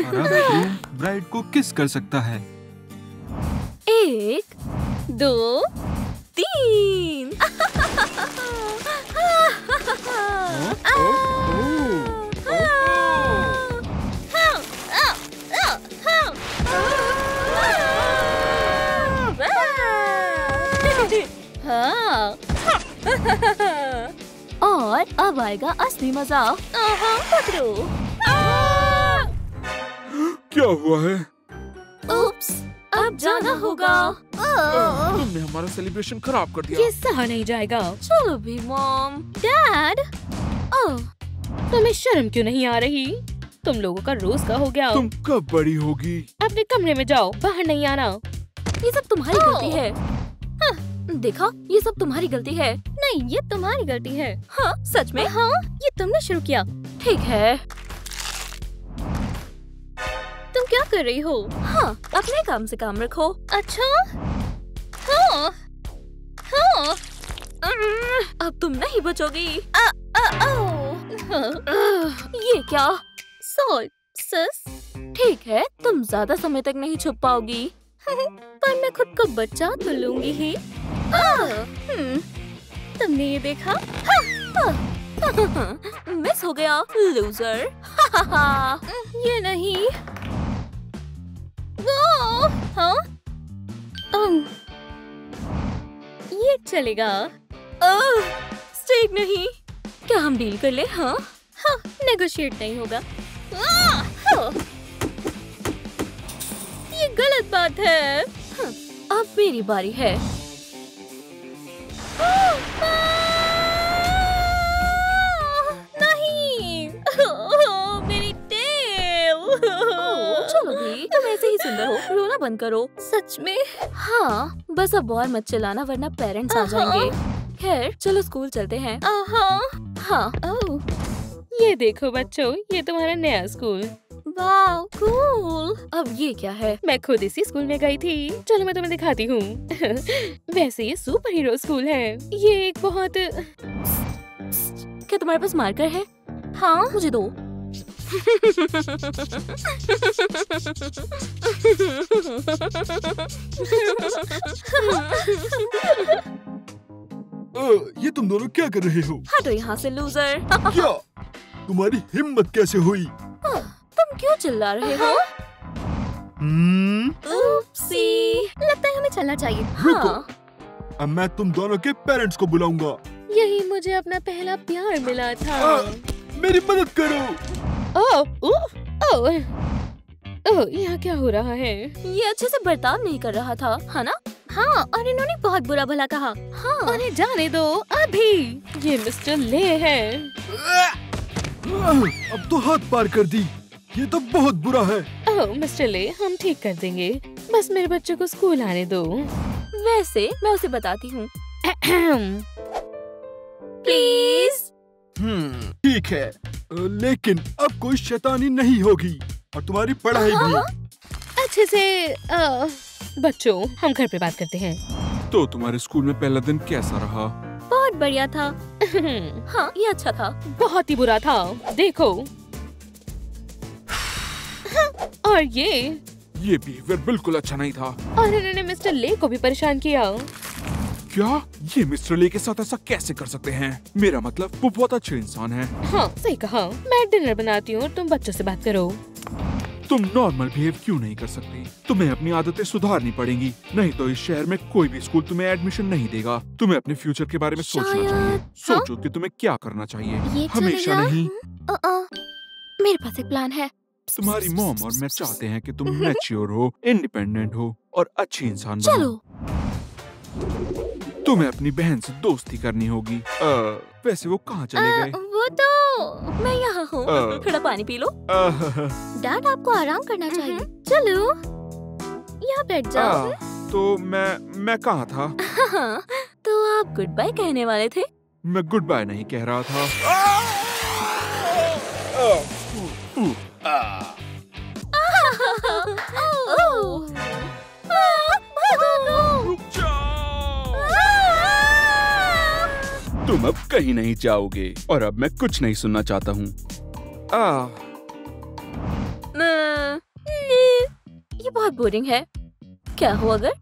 और अब groom bride को किस कर सकता है। 1 2 3। और अब आएगा असली मजा। पकड़ो। क्या हुआ है? उप्स, अब जाना होगा। तुमने हमारा सेलिब्रेशन खराब कर दिया। ये सहा नहीं जाएगा। चलो भी मॉम। डैड, तुम्हें शर्म क्यों नहीं आ रही? तुम लोगों का रोज का हो गया। तुम कब बड़ी होगी? अपने कमरे में जाओ, बाहर नहीं आना। ये सब तुम्हारी गलती है। देखा, ये सब तुम्हारी गलती है। नहीं, ये तुम्हारी गलती है। हाँ, सच में? हाँ, ये तुमने शुरू किया। ठीक है। तुम क्या कर रही हो? हाँ, अपने काम से काम रखो। अच्छा? हाँ, हाँ। अब तुम नहीं बचोगी। ये क्या? सॉल्ट, सिस। ठीक है, तुम ज्यादा समय तक नहीं छुप पाओगी। पर मैं खुद को बचा तो लूंगी ही। तुमने ये देखा? मिस हो गया, लूजर। ये नहीं। हाँ? ये चलेगा। स्टेक नहीं। क्या हम डील कर ले? हाँ, नेगोशिएट नहीं होगा। ये गलत बात है। अब मेरी बारी है। नहीं, मेरी टेल। चलो भी, तुम ऐसे ही सुंदर हो, रोना बंद करो। सच में? हाँ, बस अब और मत चिल्लाना वरना पेरेंट्स आ जाएंगे। खैर, चलो स्कूल चलते हैं। हाँ। ये देखो बच्चों, ये तुम्हारा नया स्कूल। वाव, कूल। अब ये क्या है? मैं खुद इसी स्कूल में गई थी। चलो मैं तुम्हें दिखाती हूँ। वैसे ये सुपर हीरो स्कूल है। ये एक बहुत। क्या तुम्हारे पास मार्कर है? हाँ, मुझे दो। ये तुम दोनों क्या कर रहे हो? हटो यहाँ से, लूजर। क्या? तुम्हारी हिम्मत कैसे हुई? तुम क्यों चिल्ला रहे हो? उपसी, लगता है हमें चलना चाहिए। रुको, अब मैं तुम दोनों के पेरेंट्स को बुलाऊंगा। यही मुझे अपना पहला प्यार मिला था। मेरी मदद करो। यहाँ क्या हो रहा है? ये अच्छे से बर्ताव नहीं कर रहा था, है ना? हाँ, और इन्होंने बहुत बुरा भला कहा। हाँ, उन्हें जाने दो अभी। ये मिस्टर ले है। अब तो हाथ पार कर दी। ये तो बहुत बुरा है। ओह मिस्टर ले, हम ठीक कर देंगे। बस मेरे बच्चों को स्कूल आने दो। वैसे मैं उसे बताती हूँ। प्लीज। ठीक है, लेकिन अब कोई शैतानी नहीं होगी और तुम्हारी पढ़ाई भी। अच्छे से बच्चों, हम घर पे बात करते हैं। तो तुम्हारे स्कूल में पहला दिन कैसा रहा? बहुत बढ़िया था। हाँ, ये अच्छा था। बहुत ही बुरा था। देखो। और ये बिहेवियर बिल्कुल अच्छा नहीं था। और इन्होंने मिस्टर ले को भी परेशान किया। क्या? ये मिस्टर ले के साथ ऐसा कैसे कर सकते हैं? मेरा मतलब वो बहुत अच्छे इंसान है। हाँ, सही कहा। मैं डिनर बनाती हूँ, तुम बच्चों से बात करो। तुम नॉर्मल बिहेव क्यों नहीं कर सकती? तुम्हें अपनी आदतें सुधारनी पड़ेंगी, नहीं तो इस शहर में कोई भी स्कूल तुम्हें एडमिशन नहीं देगा। तुम्हें अपने फ्यूचर के बारे में सोचना चाहिए। सोचो कि तुम्हें क्या करना चाहिए, हमेशा नहीं। मेरे पास एक प्लान है। तुम्हारी मॉम और मैं चाहते हैं कि तुम मैच्योर हो, इंडिपेंडेंट हो और अच्छी इंसान बनो। चलो। तुम्हें अपनी बहन से दोस्ती करनी होगी। वैसे वो कहाँ चले गए? वो तो मैं यहाँ हूँ। थोड़ा पानी पी लो। डैड, आपको आराम करना चाहिए। चलो, यहाँ बैठ जाओ। तो मैं कहाँ था? तो आप गुड बाय कहने वाले थे। मैं गुड बाय नहीं कह रहा था। तुम अब कहीं नहीं जाओगे और अब मैं कुछ नहीं सुनना चाहता हूँ। ये बहुत बोरिंग है। क्या हो अगर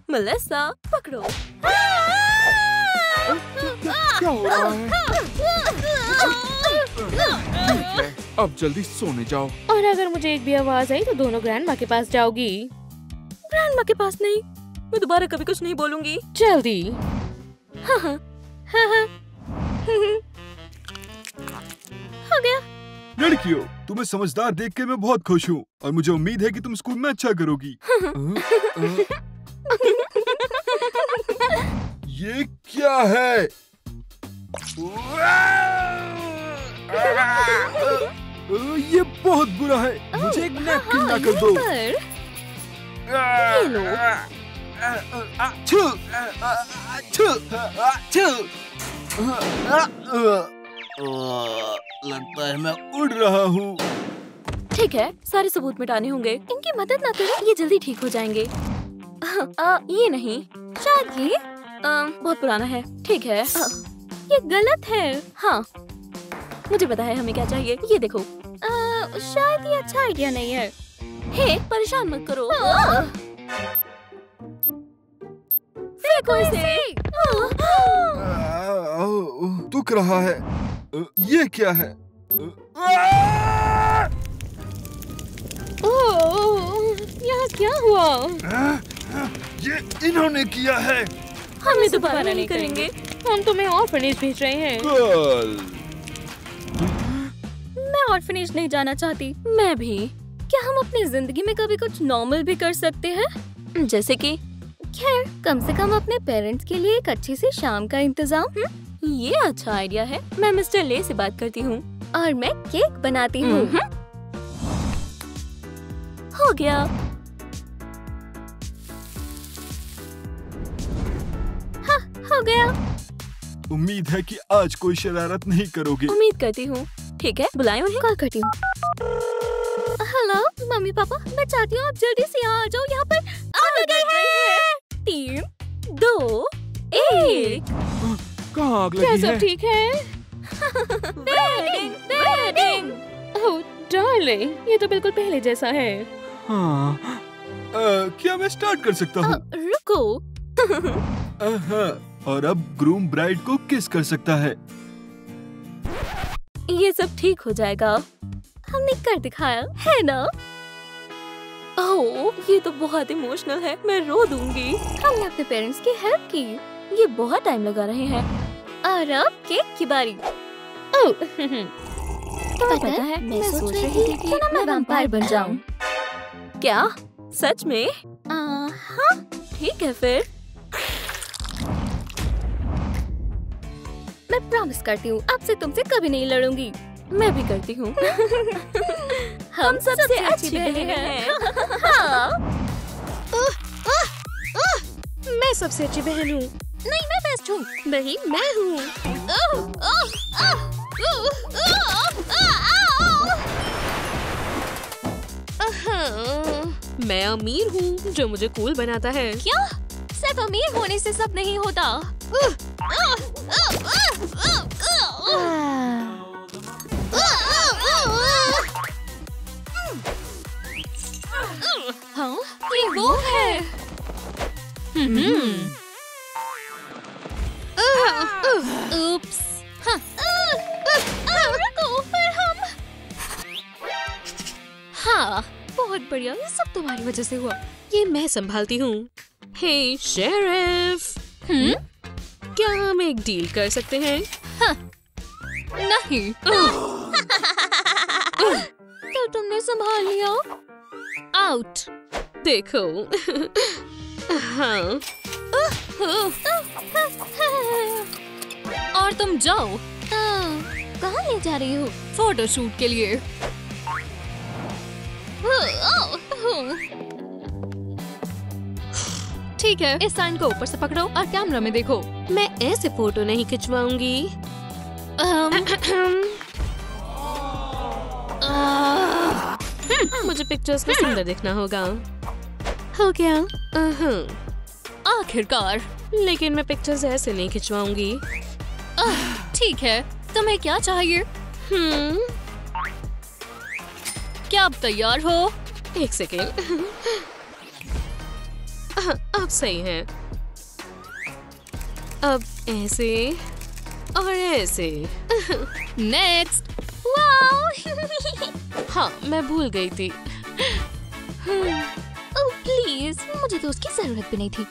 मेलिसा पकड़ो। क्या हो रहा है? अब जल्दी सोने जाओ। और अगर मुझे एक भी आवाज आई तो दोनों ग्रैंडमा के पास जाओगी। ग्रैंडमा के पास नहीं, मैं दोबारा कभी कुछ नहीं बोलूंगी। जल्दी। हो गया। लड़कियों, तुम्हें समझदार देख के मैं बहुत खुश हूँ और मुझे उम्मीद है कि तुम स्कूल में अच्छा करोगी। ये क्या है? ये बहुत बुरा है। मुझे एक नैपकिन ला कर दो। ये लो। लगता है मैं उड़ रहा हूँ। ठीक है, सारे सबूत मिटाने होंगे। इनकी मदद ना करें, ये जल्दी ठीक हो जाएंगे। ये नहीं, शायद ये बहुत पुराना है। ठीक है, ये गलत है। हाँ, मुझे पता है हमें क्या चाहिए। ये देखो। शायद ये अच्छा आइडिया नहीं है। हे, परेशान मत करो। फेंको इसे। दुख रहा है। ये क्या है? यहाँ क्या हुआ? ये इन्होंने किया है। हमें दोबारा नहीं करेंगे। हम तुम्हें ऑर्फनेज भेज रहे हैं। मैं ऑर्फनेज नहीं जाना चाहती। मैं भी। क्या हम अपनी जिंदगी में कभी कुछ नॉर्मल भी कर सकते हैं? जैसे कि खैर, कम से कम अपने पेरेंट्स के लिए एक अच्छी सी शाम का इंतजाम। ये अच्छा आइडिया है। मैं मिस्टर ले से बात करती हूँ और मैं केक बनाती हूँ। हो गया। हाँ, हो गया। उम्मीद है कि आज कोई शरारत नहीं करोगे। उम्मीद करती हूँ। ठीक है, बुलाएं उन्हें। कॉल करती हूँ। हेलो मम्मी पापा, मैं चाहती हूँ आप जल्दी से यहाँ आ जाओ। यहाँ पर आ गई है। 3, 2, 1। कहाँ आग क्या लगी सब है? ठीक है? वेडिंग। ओह डार्लिंग, ये तो बिल्कुल पहले जैसा है। हाँ। क्या मैं स्टार्ट कर सकता हूँ? रुको। और अब ग्रूम ब्राइड को किस कर सकता है। ये सब ठीक हो जाएगा। हमने कर दिखाया है ना? ओह, ये तो बहुत इमोशनल है। मैं रो दूंगी। हमने अपने पेरेंट्स की हेल्प की। ये बहुत टाइम लगा रहे हैं। और अब केक की बारी। ओह पता है, मैं सोच रही थी कि मैं वैम्पायर बन जाऊं। क्या? सच में? हाँ, ठीक है फिर। मैं प्रॉमिस करती हूँ, अब से तुमसे कभी नहीं लड़ूंगी। मैं भी करती हूँ। हम सबसे अच्छी बहनें हैं। हाँ। मैं सबसे अच्छी बहन हूँ। नहीं, मैं बेस्ट हूँ। नहीं, मैं हूँ। मैं अमीर हूँ जो मुझे कूल बनाता है। क्या? सिर्फ अमीर होने से सब नहीं होता। हाँ, ये वो है। उप्स। हाँ। रुको, फिर हम। हाँ, बहुत बढ़िया। ये सब तुम्हारी वजह से हुआ। ये मैं संभालती हूँ। हे शेरिफ, क्या हम एक डील कर सकते हैं? नहीं। तो तुमने संभाल लिया। आउट। देखो। हाँ। और तुम जाओ। कहाँ ले जा रही हो? फोटोशूट के लिए। ठीक है, इस साइन को ऊपर से पकड़ो और कैमरा में देखो। मैं ऐसे फोटो नहीं खिंचवाऊंगी। मुझे पिक्चर्स को सुंदर दिखना होगा। हो गया। आखिरकार। लेकिन मैं पिक्चर्स ऐसे नहीं खिंचवाऊंगी। ठीक है, तुम्हें क्या चाहिए? क्या आप तैयार हो? एक सेकेंड। अब सही है। अब ऐसे और ऐसे। नेक्स्ट। हाँ, मैं भूल गई थी। ओह प्लीज, मुझे तो उसकी जरूरत भी नहीं थी।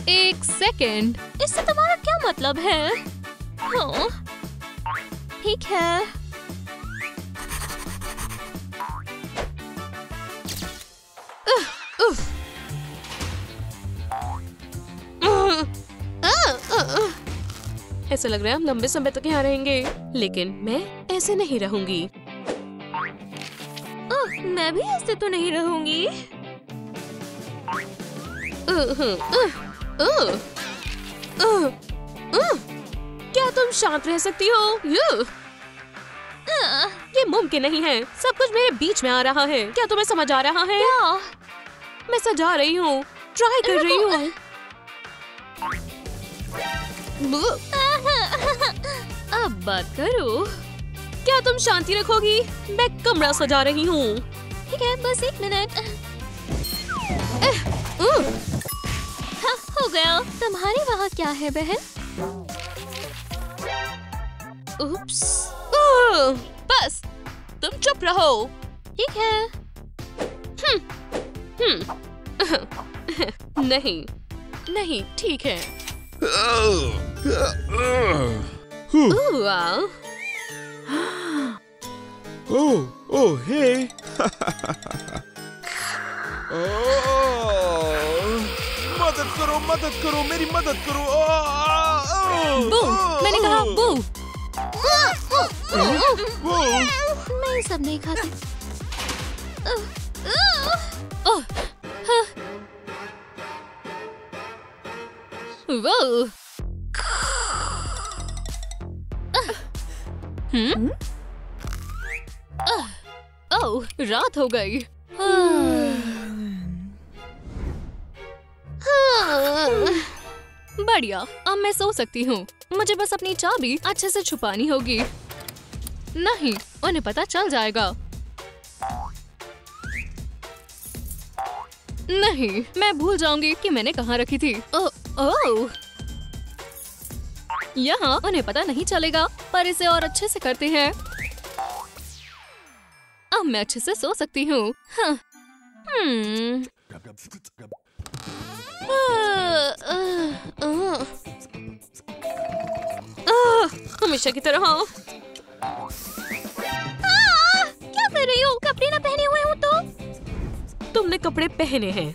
एक सेकेंड, इससे तुम्हारा क्या मतलब है? हाँ, ठीक है। ऐसा लग रहा है हम लंबे समय तक यहाँ रहेंगे, लेकिन मैं ऐसे नहीं रहूंगी। मैं भी ऐसे तो नहीं रहूंगी। क्या तुम शांत रह सकती हो? ये मुमकिन नहीं है। सब कुछ मेरे बीच में आ रहा है। क्या तुम्हें समझ आ रहा है? क्या? मैं सजा रही हूँ, ट्राई कर रही हूँ। अब बात करो। क्या तुम शांति रखोगी? मैं कमरा सजा रही हूँ। ठीक है, बस 1 मिनट। हाँ, हो गया। तुम्हारे वहाँ क्या है बहन? उप्स। बस तुम चुप रहो। ठीक है। नहीं नहीं, ठीक है। वाह। ओह हे। मदद करो, मेरी मदद करो। बू, मैंने कहा बू। वो मैं ये सब नहीं खाती। ओह, रात हो गई। बढ़िया, अब मैं सो सकती हूँ। मुझे बस अपनी चाबी अच्छे से छुपानी होगी। नहीं, उन्हें पता चल जाएगा। नहीं, मैं भूल जाऊंगी कि मैंने कहाँ रखी थी। ओह, यहाँ उन्हें पता नहीं चलेगा, पर इसे और अच्छे से करते हैं। अब मैं अच्छे से सो सकती हूँ। हाँ। हमेशा की तरह। क्या कर रही हो? कपड़े ना पहने हुए हो तो? तुमने कपड़े पहने हैं।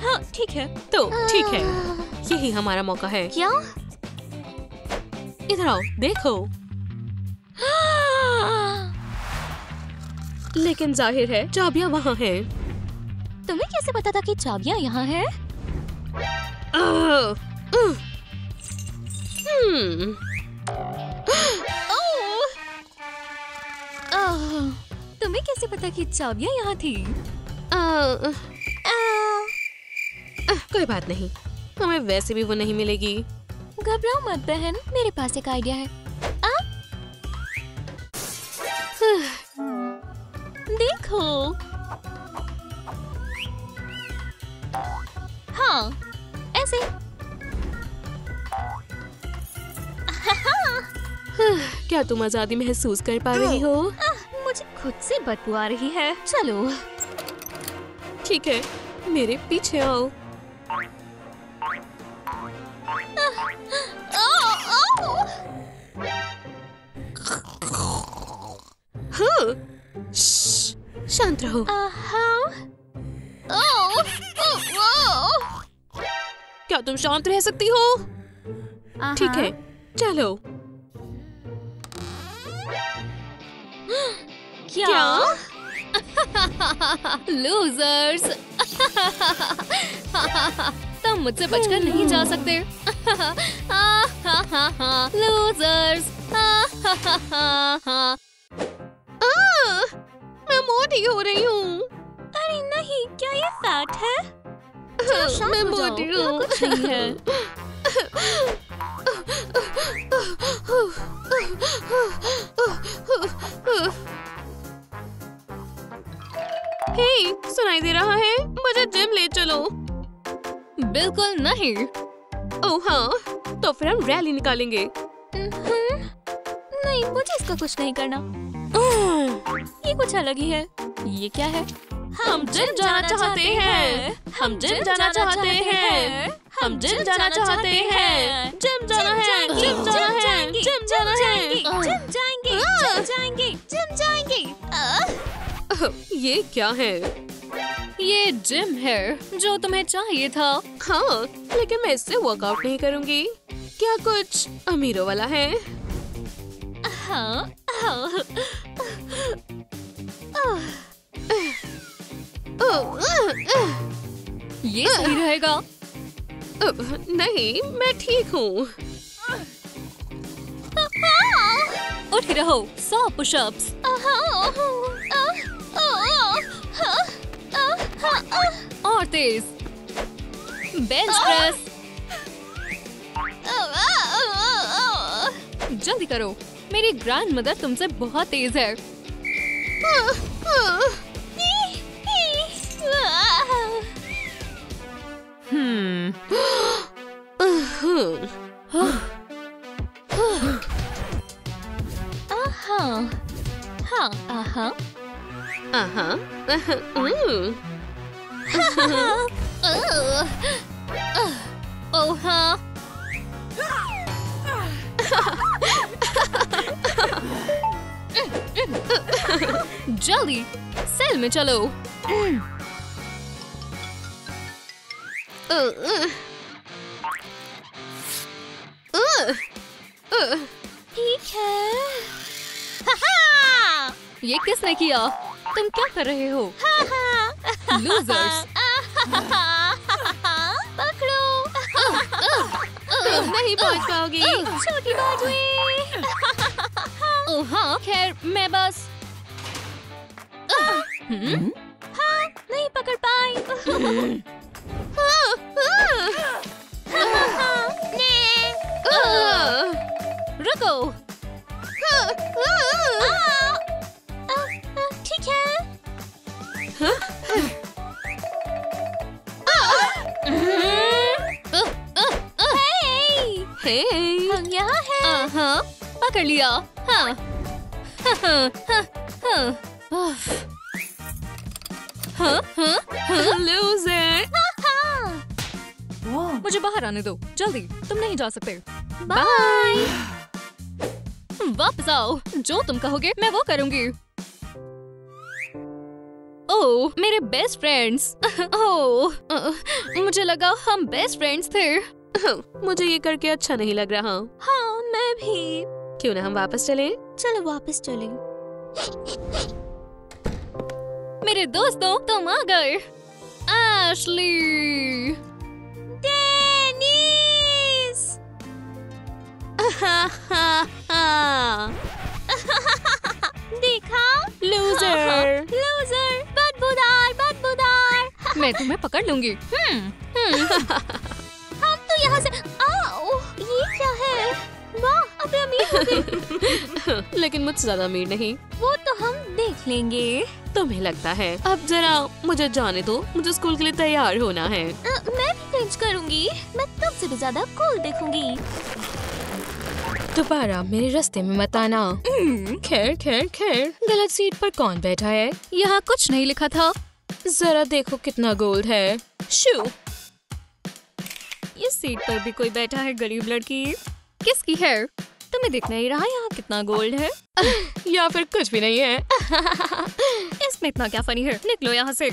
हाँ, ठीक है। तो ठीक है, यही हमारा मौका है। क्या? इधर आओ, देखो। लेकिन जाहिर है चाबियां वहाँ हैं। तुम्हें कैसे पता था कि चाबियां यहाँ हैं? तुम्हें कैसे पता कि चाबियां यहाँ थी? कोई बात नहीं, हमें वैसे भी वो नहीं मिलेगी। घबराओ मत बहन, मेरे पास एक आइडिया है। देखो। हाँ, ऐसे। क्या तुम आजादी महसूस कर पा रही हो? मुझे खुद से बदबू आ रही है। चलो। ठीक है, मेरे पीछे आओ। शांत रहो। क्या तुम शांत रह सकती हो? ठीक है, चलो। क्या? लूजर्स। तुम मुझसे बचकर नहीं जा सकते। लूजर्स। मैं मोटी हो रही हूँ। अरे नहीं, क्या ये फैट है? मैं मोटी हूँ। कुछ नहीं है। हे, सुनाई दे रहा है? मुझे जिम ले चलो। बिल्कुल नहीं। ओह हाँ, तो फिर हम रैली निकालेंगे। नहीं, मुझे इसका कुछ नहीं करना। ये कुछ अलग ही है। ये क्या है? हम जिम जाना चाहते हैं। हम जिम जाना चाहते हैं। हम जिम जाना चाहते हैं। जिम जाना है। जिम जाना है। जिम जाना है। जिम जाएंगे, जिम जाएंगे, जिम जाएंगे। ये क्या है? ये जिम है जो तुम्हें चाहिए था। हाँ, लेकिन मैं इससे वर्कआउट नहीं करूँगी। क्या कुछ अमीरों वाला है? हाँ, ये सही रहेगा। नहीं, मैं ठीक हूँ। उठ ही रहो। 100 पुशअप्स। और तेज। Bench press. जल्दी करो, मेरी ग्रैंड मदर तुमसे बहुत तेज है। ओह हाँ। जल्दी सेल में चलो। ठीक है। ये किसने किया? तुम क्या कर रहे हो? लूजर्स। पकड़ो। तुम नहीं पहुंच पाओगी। छोटी बाजुएं। ओह हाँ, खैर मैं बस हाँ, नहीं पकड़ पाई। रुको। ठीक है। हम यहाँ हैं। हाँ, पकड़ लिया। हाँ। लूजर। मुझे बाहर आने दो, जल्दी। तुम नहीं जा सकते। बाय। वापस आओ। जो तुम कहोगे मैं वो करूंगी। ओह, मेरे बेस्ट फ्रेंड्स। ओह, मुझे लगा हम बेस्ट फ्रेंड्स थे। मुझे ये करके अच्छा नहीं लग रहा। हाँ, मैं भी। क्यों ना हम वापस चलें? चलो वापस चलें। मेरे दोस्तों, तुम आ गए। एशली। डेनिस। देखा? लूजर। लूजर। बदबूदार, बदबूदार। मैं तुम्हें पकड़ लूंगी। हम तो यहाँ से। आओ, ये क्या है? वाह, अबे अमीर हो गए। लेकिन मुझसे ज्यादा अमीर नहीं। वो तो हम देख लेंगे। तुम्हें लगता है? अब जरा मुझे जाने दो, मुझे स्कूल के लिए तैयार होना है। मैं भी क्रिंज करूंगी। मैं तुमसे भी ज्यादा कूल दिखूंगी। दोबारा मेरे रास्ते में मत आना। खैर खैर खैर। गलत सीट पर कौन बैठा है? यहाँ कुछ नहीं लिखा था। जरा देखो कितना गोल्ड है। शू। इस सीट पर भी कोई बैठा है, गरीब लड़की। किसकी है? तुम्हें दिख नहीं रहा यहाँ कितना गोल्ड है? या फिर कुछ भी नहीं है। इसमें इतना क्या फनी है? निकलो यहाँ से।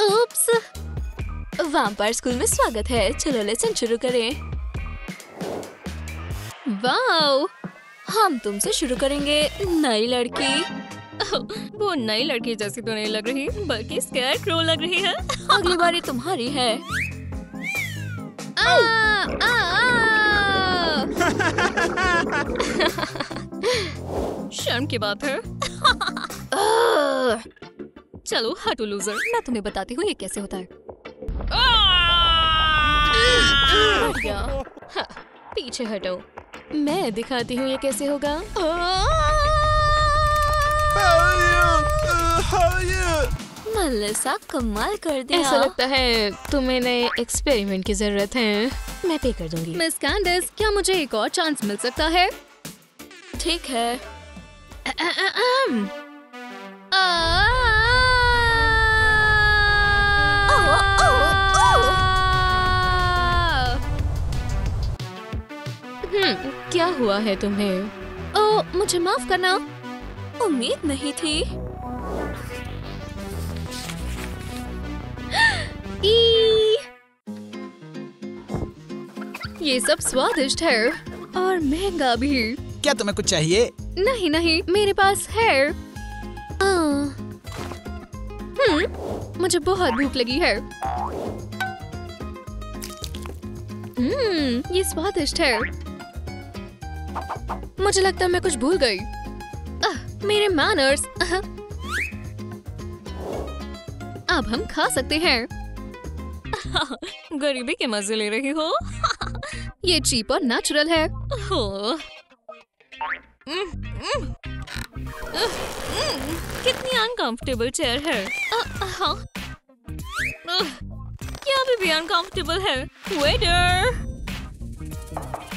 उप्स। वैम्पायर स्कूल में स्वागत है। चलो लेसन शुरू करें। वाओ, हम तुमसे शुरू करेंगे। नई लड़की। वो नई लड़की जैसी तो नहीं लग रही, बल्कि स्केयरक्रो लग रही है। अगली बारी तुम्हारी है। शर्म की बात है। चलो हटो लूजर, मैं तुम्हें बताती हूँ ये कैसे होता है। बढ़िया। हाँ, पीछे हटो, मैं दिखाती हूँ ये कैसे होगा। मेलिसा कमाल कर दिया। ऐसा लगता है तुम्हें नए एक्सपेरिमेंट की जरूरत है। मैं पे कर दूंगी। मिस कैंडिस, क्या मुझे एक और चांस मिल सकता है? ठीक है। क्या हुआ है तुम्हें? ओह, मुझे माफ करना। उम्मीद नहीं थी। ये सब स्वादिष्ट है और महंगा भी। क्या तुम्हें कुछ चाहिए? नहीं नहीं, मेरे पास है। मुझे बहुत भूख लगी है। ये स्वादिष्ट है। मुझे लगता है मैं कुछ भूल गई। मेरे मैनर्स। अब हम खा सकते हैं। गरीबी के मजे ले रही हो। ये चीप और नेचुरल है। कितनी अनकंफर्टेबल चेयर है। क्या अभी भी अनकंफर्टेबल है? वेटर,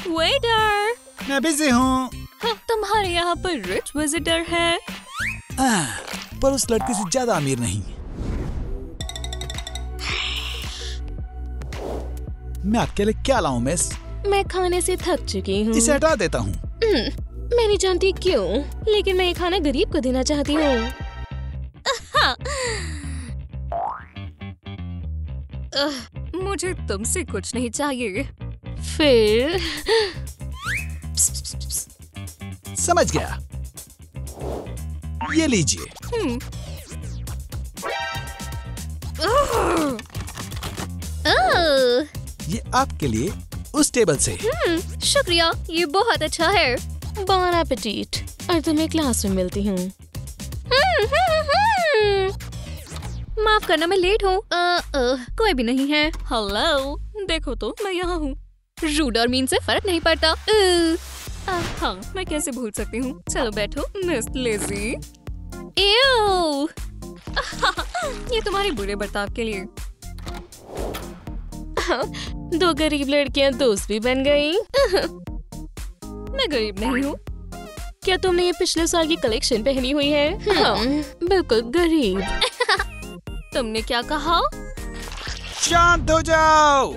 वेटर, मैं बिजी हूँ। तुम्हारे यहाँ पर रिच विजिटर है। पर उस लड़की से ज्यादा अमीर नहीं। मैं आपके लिए क्या लाऊं मिस? मैं खाने से थक चुकी हूँ। इसे हटा देता हूँ। मैं नहीं जानती क्यों, लेकिन मैं ये खाना गरीब को देना चाहती हूँ। मुझे तुमसे कुछ नहीं चाहिए। फिर समझ गया, ये लीजिए। ये आपके लिए उस टेबल से। शुक्रिया, ये बहुत अच्छा है। बॉन एपेटीट। और तुम्हें क्लास में मिलती हूँ। माफ करना, मैं लेट हूँ। कोई भी नहीं है। हेलो, देखो तो मैं यहाँ हूँ। रूड और मीन से फर्क नहीं पड़ता। हाँ, मैं कैसे भूल सकती हूँ। चलो बैठो मिस लेजी। एव। ये तुम्हारे बुरे बर्ताव के लिए। दो गरीब लड़कियां दोस्त भी बन गई। मैं गरीब नहीं हूँ। क्या तुमने ये पिछले साल की कलेक्शन पहनी हुई है? हाँ, बिल्कुल गरीब। तुमने क्या कहा? शांत हो जाओ।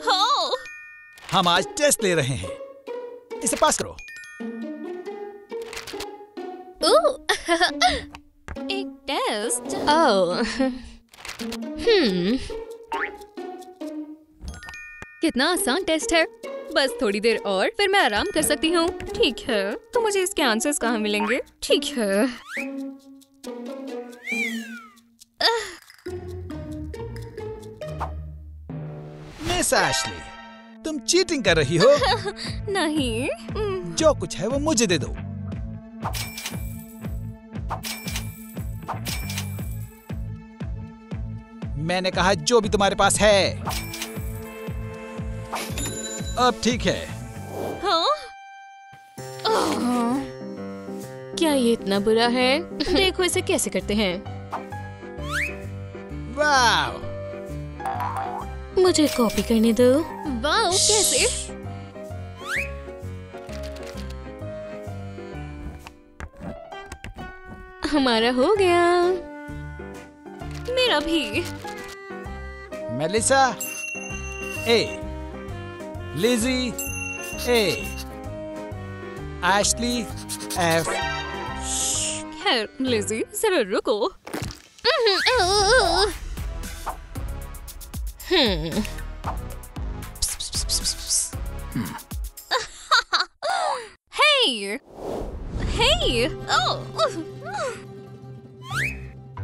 हाँ। हम आज टेस्ट ले रहे हैं, इसे पास करो। एक टेस्ट? ओह। कितना आसान टेस्ट है। बस थोड़ी देर और फिर मैं आराम कर सकती हूँ। ठीक है, तो मुझे इसके आंसर्स कहाँ मिलेंगे? ठीक है। मिस एशली, तुम चीटिंग कर रही हो। नहीं। जो कुछ है वो मुझे दे दो। मैंने कहा जो भी तुम्हारे पास है। अब ठीक है। हाँ? क्या ये इतना बुरा है? देखो इसे कैसे करते हैं। वाव! मुझे कॉपी करने दो। वाव, कैसे? हमारा हो गया। मेरा भी। मेलिसा ए, लिजी ए, एशली एफ। खैर लिजी, जरा रुको। Hey! Hey!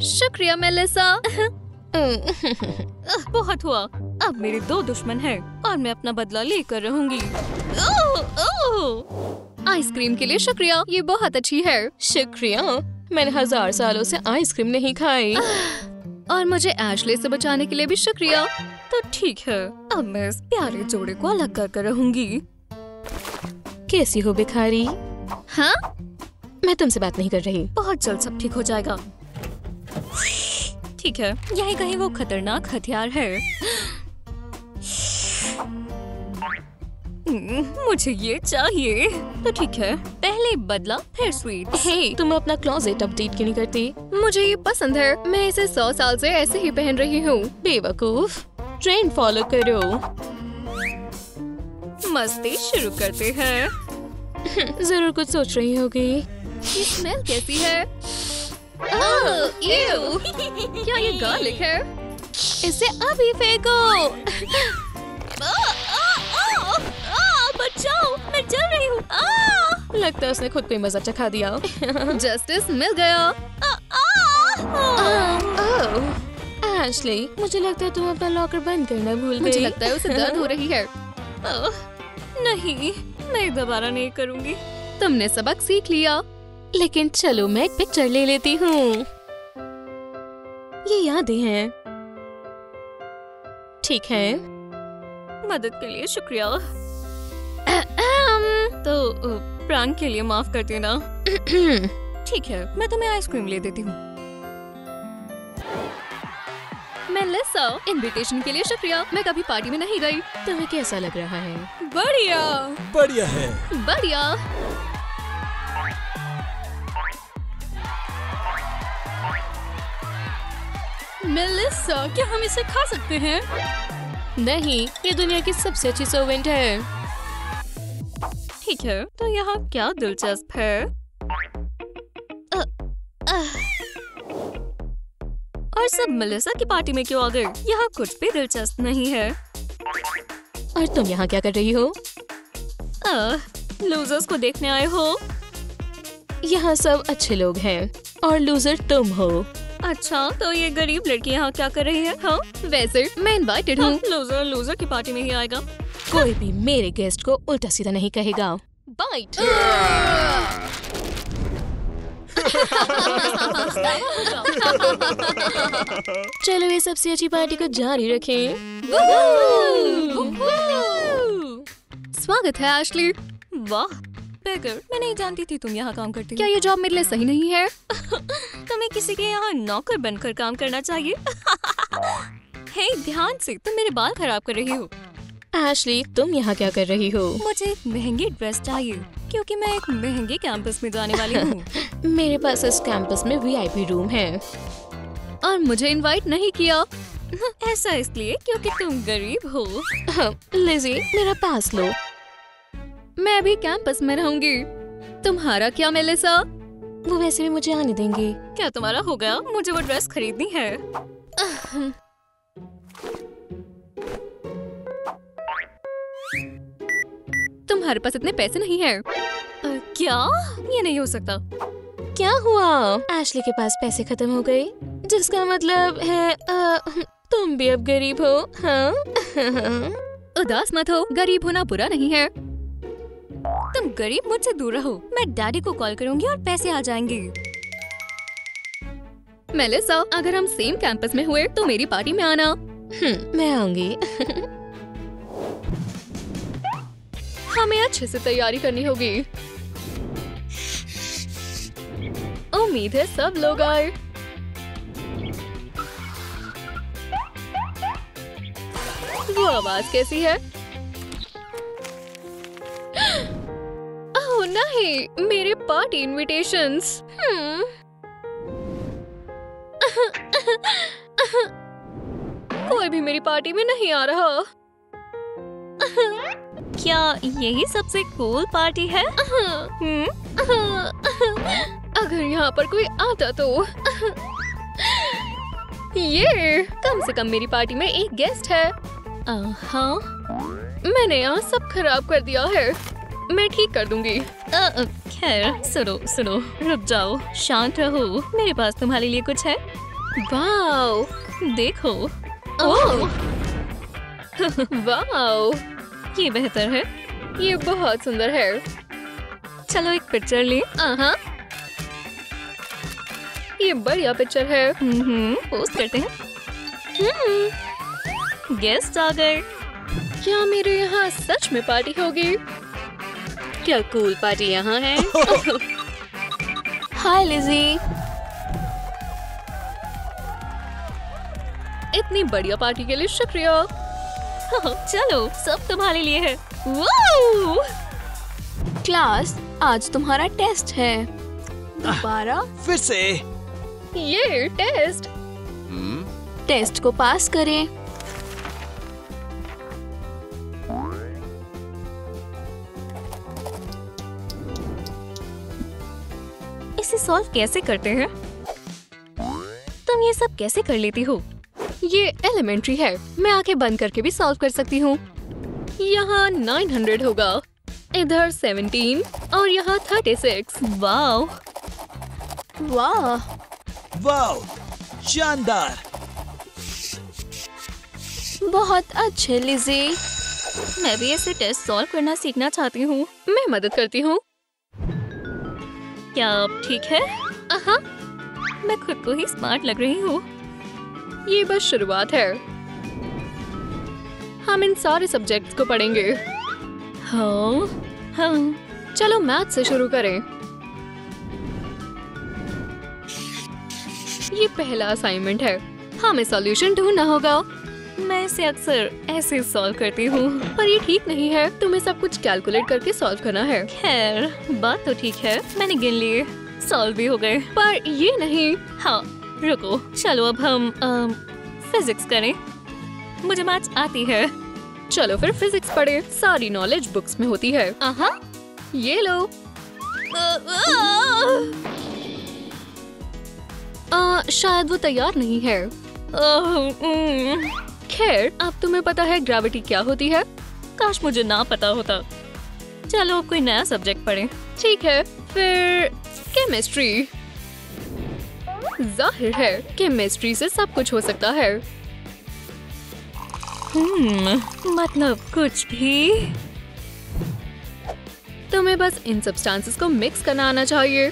शुक्रिया मेलिसा। बहुत हुआ। अब मेरे दो दुश्मन हैं और मैं अपना बदला लेकर रहूंगी। आइसक्रीम के लिए शुक्रिया, ये बहुत अच्छी है। शुक्रिया, मैंने 1000 सालों से आइसक्रीम नहीं खाई। और मुझे एशले से बचाने के लिए भी शुक्रिया। तो ठीक है, अब मैं इस प्यारे जोड़े को अलग कर रहूंगी। कैसी हो भिखारी? हाँ, मैं तुमसे बात नहीं कर रही। बहुत जल्द सब ठीक हो जाएगा। ठीक है, यही कहीं वो खतरनाक हथियार है। मुझे ये चाहिए। तो ठीक है, पहले बदला फिर स्वीट। हे, तुम अपना क्लोजेट अपडेट क्यों नहीं करती? मुझे ये पसंद है, मैं इसे 100 साल से ऐसे ही पहन रही हूँ। बेवकूफ, ट्रेंड फॉलो करो। मस्ती शुरू करते हैं। जरूर कुछ सोच रही होगी। ये स्मेल कैसी है? क्या ये गार्लिक है? इसे अभी फेंको। बचाओ, मैं जल रही हूँ। लगता है उसने खुद को ही मजा चखा दिया। जस्टिस मिल गया। एशली, मुझे लगता है तुम अपना लॉकर बंद करना भूल गई। मुझे लगता है उसे दर्द हो रही है। नहीं, मैं दोबारा नहीं करूँगी। तुमने सबक सीख लिया। लेकिन चलो मैं एक पिक्चर ले लेती हूँ। ये यादें हैं। ठीक है, मदद के लिए शुक्रिया। तो प्रैंक के लिए माफ कर देना। ठीक है, मैं तुम्हें आइसक्रीम ले देती हूँ। मेलिसा, इनविटेशन के लिए शुक्रिया। मैं कभी पार्टी में नहीं गई। तुम्हें कैसा लग रहा है? बढ़िया। बढ़िया है। बढ़िया। मेलिसा, क्या हम इसे खा सकते हैं? नहीं, ये दुनिया की सबसे अच्छी सर्वेंट है। ठीक है, तो यहाँ क्या दिलचस्प है? और सब मेलिसा की पार्टी में क्यों आ गए? यहाँ कुछ भी दिलचस्प नहीं है। और तुम यहाँ क्या कर रही हो? लूजर्स को देखने आए हो? यहाँ सब अच्छे लोग हैं और लूजर तुम हो। अच्छा, तो ये गरीब लड़की यहाँ क्या कर रही है? हाँ, वैसे मैं इनवाइटेड हूँ। लूजर की पार्टी में ही आएगा। कोई भी मेरे गेस्ट को उल्टा सीधा नहीं कहेगा। बाइट। चलो ये सबसे अच्छी पार्टी को जारी रखें। स्वागत है एशली। वाह बेकर, मैं नहीं जानती थी तुम यहाँ काम करती हो। क्या ये जॉब मेरे लिए सही नहीं है? तुम्हें किसी के यहाँ नौकर बनकर काम करना चाहिए। हे, ध्यान से, तुम मेरे बाल खराब कर रही हो। एशली, तुम यहाँ क्या कर रही हो? मुझे एक महंगी ड्रेस चाहिए क्योंकि मैं एक महंगे कैंपस में जाने वाली हूँ। मेरे पास इस कैंपस में VIP रूम है और मुझे इनवाइट नहीं किया। ऐसा इसलिए क्योंकि तुम गरीब हो। लिज़ी, मेरा पास लो। मैं अभी कैंपस में रहूंगी। तुम्हारा क्या मेलिसा? वो वैसे भी मुझे आने देंगे। क्या तुम्हारा हो गया? मुझे वो ड्रेस खरीदनी है। तुम्हारे पास इतने पैसे नहीं है। क्या? ये नहीं हो सकता। क्या हुआ? एशली के पास पैसे खत्म हो गए, जिसका मतलब है तुम भी अब गरीब हो। हाँ? उदास मत हो, गरीब होना बुरा नहीं है। तुम गरीब, मुझसे दूर रहो। मैं डैडी को कॉल करूंगी और पैसे आ जाएंगे। मेलिसा, अगर हम सेम कैंपस में हुए तो मेरी पार्टी में आना। मैं आऊंगी। हमें अच्छे से तैयारी करनी होगी। उम्मीद है सब लोग आए। वो आवाज कैसी है? ओह नहीं, मेरे पार्टी इनविटेशंस। कोई भी मेरी पार्टी में नहीं आ रहा। क्या यही सबसे कूल पार्टी है? अगर यहाँ पर कोई आता तो। ये कम से कम मेरी पार्टी में एक गेस्ट है। हाँ, मैंने यहाँ सब खराब कर दिया है। मैं ठीक कर दूंगी। खैर, सुनो, रुक जाओ, शांत रहो। मेरे पास तुम्हारे लिए कुछ है। वाओ, देखो। ओह, वाओ, ये बेहतर है। ये बहुत सुंदर है। चलो एक पिक्चर ले। ये बढ़िया पिक्चर है। पोस्ट करते हैं। गेस्ट आ गए। क्या मेरे यहाँ सच में पार्टी होगी? क्या कूल पार्टी यहाँ है। हाय लिज़ी। इतनी बढ़िया पार्टी के लिए शुक्रिया। चलो सब तुम्हारे लिए है। क्लास, आज तुम्हारा टेस्ट है। दोबारा फिर से। ये टेस्ट को पास करें। इसे सॉल्व कैसे करते हैं? तुम ये सब कैसे कर लेती हो? ये एलिमेंट्री है। मैं आंखें बंद करके भी सॉल्व कर सकती हूँ। यहाँ 900 होगा, इधर 17 और यहाँ 36। वाह वाह वाह, शानदार। बहुत अच्छे लिज़ी। मैं भी ऐसे टेस्ट सॉल्व करना सीखना चाहती हूँ। मैं मदद करती हूँ। क्या अब ठीक है? मैं खुद को ही स्मार्ट लग रही हूँ। ये बस शुरुआत है। हम इन सारे सब्जेक्ट्स को पढ़ेंगे। हाँ, चलो मैथ से शुरू करें। ये पहला असाइनमेंट है। हमें सॉल्यूशन ढूंढना होगा। मैं इसे अक्सर ऐसे सॉल्व करती हूँ, पर ये ठीक नहीं है। तुम्हें सब कुछ कैलकुलेट करके सॉल्व करना है। खैर, बात तो ठीक है। मैंने गिन लिए, सॉल्व भी हो गए, पर ये नहीं। हाँ, रुको। चलो अब हम फिजिक्स करें। मुझे मैथ्स आती है। चलो फिर फिजिक्स पढ़े। सारी नॉलेज बुक्स में होती है। ये लो। शायद वो तैयार नहीं है। खैर, अब तुम्हें पता है ग्रेविटी क्या होती है? काश मुझे ना पता होता। चलो अब कोई नया सब्जेक्ट पढ़ें। ठीक है, फिर केमिस्ट्री। जाहिर है केमिस्ट्री से सब कुछ हो सकता है। मतलब कुछ भी। तुम्हें बस इन सब्सटेंसेस को मिक्स करना आना चाहिए।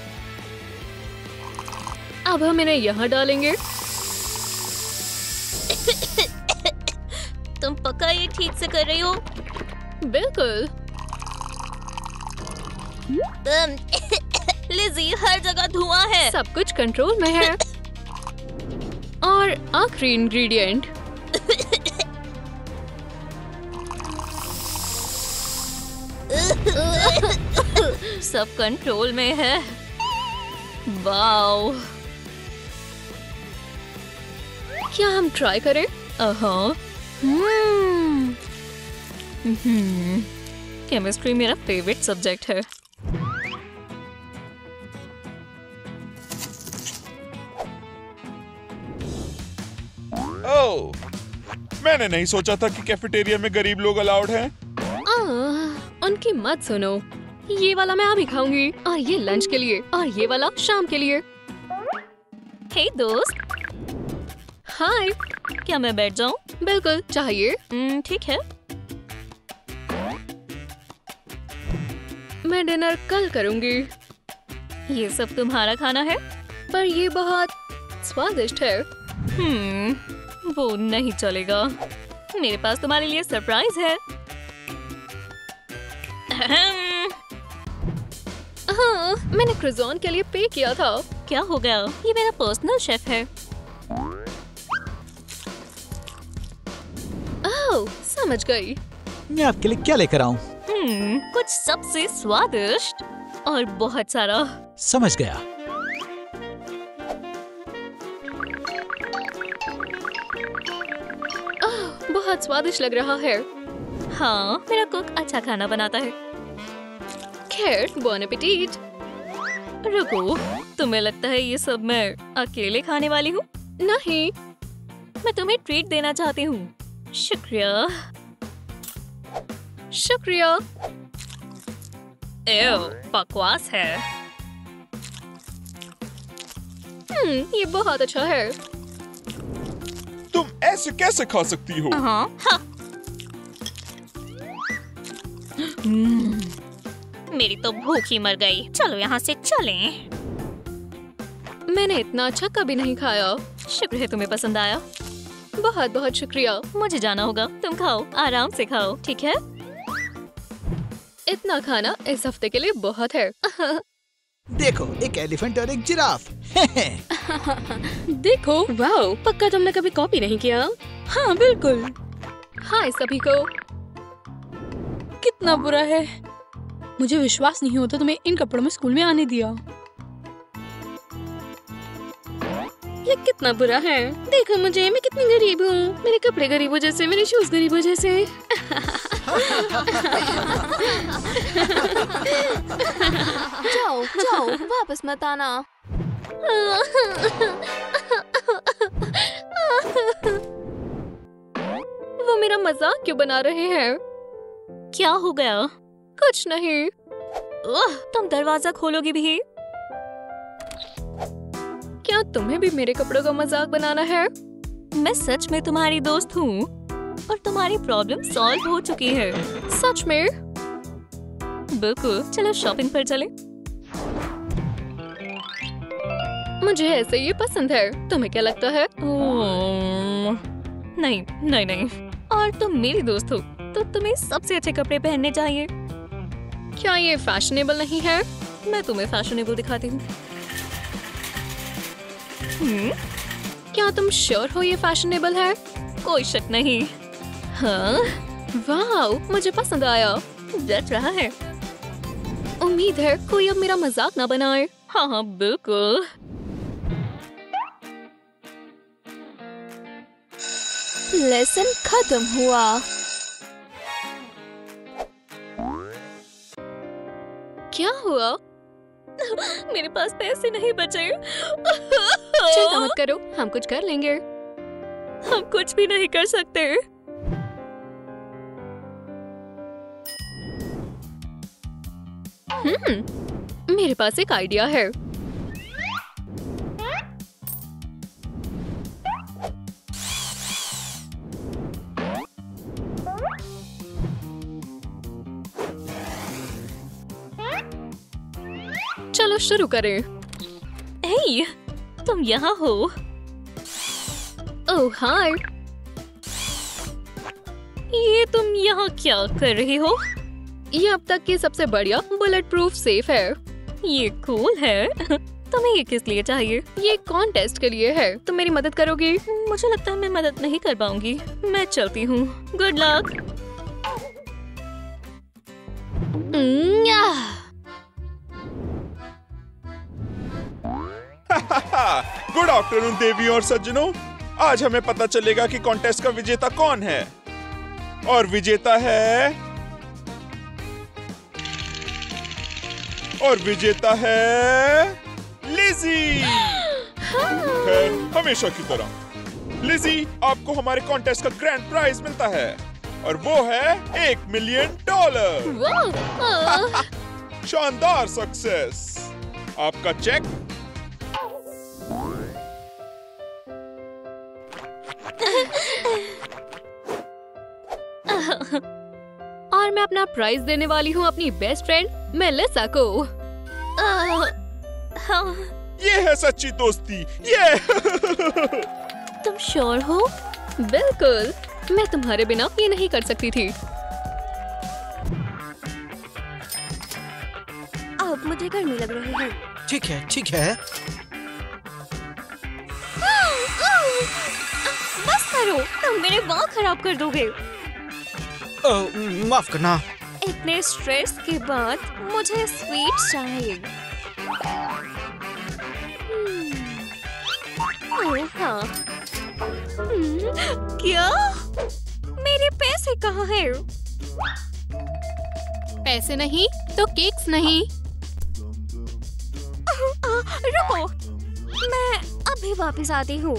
अब हम इन्हें यहाँ डालेंगे। तुम पक्का ये ठीक से कर रही हो? बिल्कुल। लिज़ी, हर जगह धुआं है। सब कुछ कंट्रोल में है। और आखिरी इंग्रेडिएंट। सब कंट्रोल में है। वाओ, क्या हम ट्राई करें? केमिस्ट्री मेरा फेवरेट सब्जेक्ट है। ओह, मैंने नहीं सोचा था कि कैफेटेरिया में गरीब लोग अलाउड हैं। उनकी मत सुनो। ये वाला मैं अभी खाऊंगी, और ये लंच के लिए, और ये वाला शाम के लिए। हे दोस्त। हाय, क्या मैं बैठ जाऊं? बिल्कुल, चाहिए? ठीक है। मैं डिनर कल करूंगी। ये सब तुम्हारा खाना है, पर ये बहुत स्वादिष्ट है। वो नहीं चलेगा। मेरे पास तुम्हारे लिए सरप्राइज है। हाँ, मैंने क्रोज़ॉन के लिए पे किया था। क्या हो गया? ये मेरा पर्सनल शेफ है। ओह, समझ गई। मैं आपके लिए क्या लेकर आऊं? कुछ सबसे स्वादिष्ट और बहुत सारा। समझ गया। बहुत स्वादिष्ट लग रहा है। हाँ, मेरा कुक अच्छा खाना बनाता है। खैर, बॉन एपेटीट। रुको, तुम्हें लगता है ये सब मैं अकेले खाने वाली हूँ? नहीं, मैं तुम्हें ट्रीट देना चाहती हूँ। शुक्रिया। शुक्रिया। एव, बकवास है। ये बहुत अच्छा है। तुम ऐसे कैसे खा सकती हो? हाँ, मेरी तो भूख ही मर गई। चलो यहाँ से चलें। मैंने इतना अच्छा कभी नहीं खाया। शुक्र है तुम्हें पसंद आया। बहुत बहुत शुक्रिया। मुझे जाना होगा, तुम खाओ, आराम से खाओ, ठीक है? इतना खाना इस हफ्ते के लिए बहुत है। देखो, एक एलिफेंट और एक जिराफ। देखो, वाओ, पक्का तुमने कभी कॉपी नहीं किया? हाँ बिल्कुल। हाय सभी को। कितना बुरा है। मुझे विश्वास नहीं होता तुम्हें इन कपड़ों में स्कूल में आने दिया। ये कितना बुरा है। देखो मुझे, मैं कितनी गरीब हूँ। मेरे कपड़े गरीबों जैसे, मेरे शूज गरीबों जैसे। जाओ जाओ, वापस मत आना। वो मेरा मजाक क्यों बना रहे हैं? क्या हो गया? कुछ नहीं। तुम दरवाजा खोलोगी भी? क्या तुम्हें भी मेरे कपड़ों का मजाक बनाना है? मैं सच में तुम्हारी दोस्त हूँ और तुम्हारी प्रॉब्लम सॉल्व हो चुकी है। सच में? बिल्कुल। चलो शॉपिंग पर चले। मुझे ऐसे ये पसंद है। तुम्हें क्या लगता है? नहीं नहीं नहीं। और तुम मेरी दोस्त हो तो तुम्हें सबसे अच्छे कपड़े पहनने चाहिए। क्या ये फैशनेबल नहीं है? मैं तुम्हें फैशनेबल दिखाती हूँ। क्या तुम श्योर हो ये फैशनेबल है? कोई शक नहीं। हाँ, वाओ, मुझे पसंद आया। जच रहा है। उम्मीद है कोई अब मेरा मजाक ना बनाए। हाँ हाँ बिल्कुल। लेसन खत्म हुआ। क्या हुआ? मेरे पास पैसे नहीं बचे। चिंता मत करो, हम कुछ कर लेंगे। हम कुछ भी नहीं कर सकते। मेरे पास एक आइडिया है। चलो शुरू करें। हे, तुम यहाँ हो? ओह हाय। ये तुम यहाँ क्या कर रही हो? ये अब तक की सबसे बढ़िया बुलेट प्रूफ सेफ है। ये कूल है। तुम्हें ये किस लिए चाहिए? ये कॉन्टेस्ट के लिए है। तुम मेरी मदद करोगी? मुझे लगता है मैं मदद नहीं कर पाऊंगी। मैं चलती हूँ। Good luck. गुड आफ्टरनून देवी और सज्जनों। आज हमें पता चलेगा कि कॉन्टेस्ट का विजेता कौन है। और विजेता है लिज़ी। खैर, हमेशा की तरह लिज़ी, आपको हमारे कॉन्टेस्ट का ग्रैंड प्राइज मिलता है और वो है $1 मिलियन। शानदार सक्सेस। आपका चेक। और मैं अपना प्राइज देने वाली हूँ अपनी बेस्ट फ्रेंड मेलिसा को। हाँ। ये है सच्ची दोस्ती। ये तुम श्योर हो? बिल्कुल। मैं तुम्हारे बिना ये नहीं कर सकती थी। अब मुझे गर्मी लग रही है। ठीक है, ठीक है। बस करो, तुम मेरे बाल खराब कर दोगे। माफ करना। इतने स्ट्रेस के बाद मुझे स्वीट चाहिए। हाँ। क्या? मेरे पैसे कहाँ हैं? पैसे नहीं तो केक्स नहीं। रुको, मैं अभी वापस आती हूँ।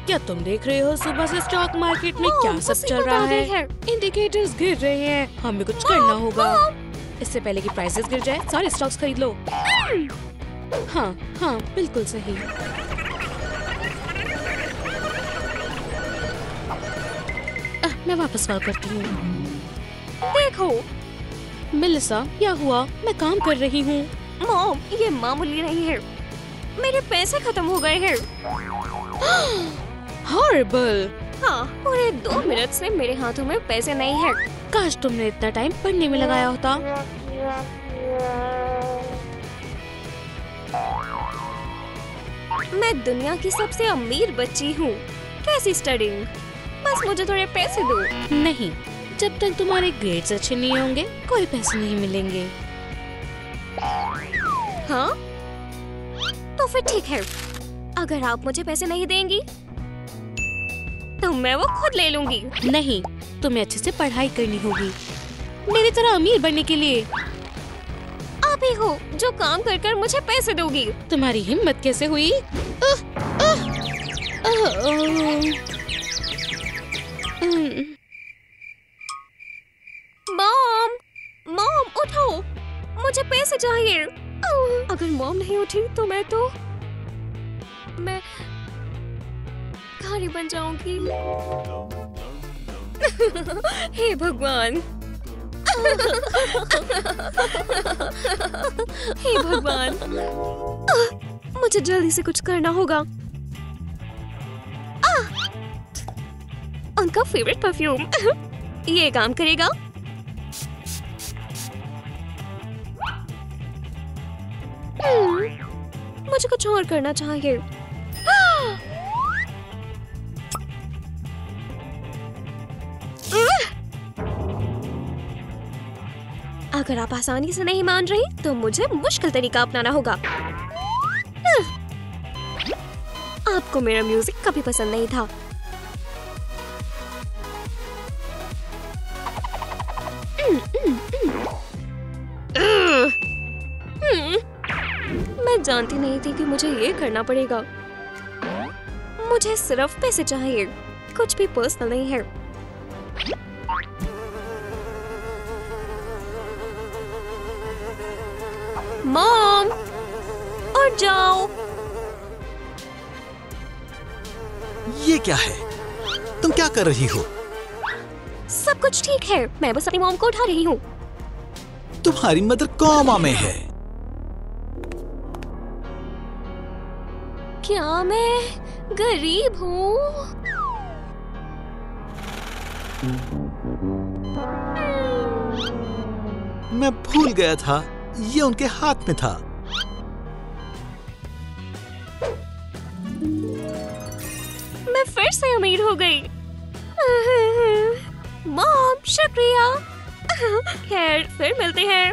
क्या तुम देख रहे हो सुबह से स्टॉक मार्केट में क्या सब चल रहा है? इंडिकेटर्स गिर रहे हैं। हमें कुछ करना होगा इससे पहले कि प्राइसेस गिर जाए। सारे स्टॉक्स खरीद लो। हाँ हाँ बिल्कुल सही। मैं वापस कॉल करती हूँ। देखो मेलिसा, क्या हुआ? मैं काम कर रही हूँ। मॉम, ये मामूली नहीं है, मेरे पैसे खत्म हो गए हैं। हॉरिबल। हाँ, पूरे 2 मिनट से मेरे हाथों में पैसे नहीं है। काश तुमने इतना टाइम पढ़ने में लगाया होता। मैं दुनिया की सबसे अमीर बच्ची हूँ। कैसी स्टडिंग? बस मुझे थोड़े पैसे दो। नहीं, जब तक तुम्हारे ग्रेड्स अच्छे नहीं होंगे कोई पैसे नहीं मिलेंगे। हाँ? तो फिर ठीक है, अगर आप मुझे पैसे नहीं देंगी तो मैं वो खुद ले लूंगी। नहीं, तुम्हें अच्छे से पढ़ाई करनी होगी मेरी तरह अमीर बनने के लिए। आप ही हो जो काम कर कर मुझे पैसे दोगी। तुम्हारी हिम्मत कैसे हुई? मॉम उठो, मुझे पैसे चाहिए। अगर मॉम नहीं उठी तो मैं भिखारी बन जाऊंगी। हे भगवान, हे भगवान, मुझे जल्दी से कुछ करना होगा। उनका फेवरेट परफ्यूम ये काम करेगा। मुझे कुछ और करना चाहिए। अगर आप आसानी से नहीं मान रही तो मुझे मुश्किल तरीका अपनाना होगा। आपको मेरा म्यूजिक कभी पसंद नहीं था। मैं जानती नहीं थी कि मुझे ये करना पड़ेगा। मुझे सिर्फ पैसे चाहिए, कुछ भी पर्सनल नहीं है। मॉम, उठ जाओ। ये क्या है? तुम क्या कर रही हो? सब कुछ ठीक है, मैं बस अपनी मॉम को उठा रही हूँ। तुम्हारी मदर कोमा में है। क्या मैं गरीब हूँ? मैं भूल गया था, ये उनके हाथ में था। मैं फिर से अमीर हो गई। मॉम, शुक्रिया। खैर, फिर मिलते हैं।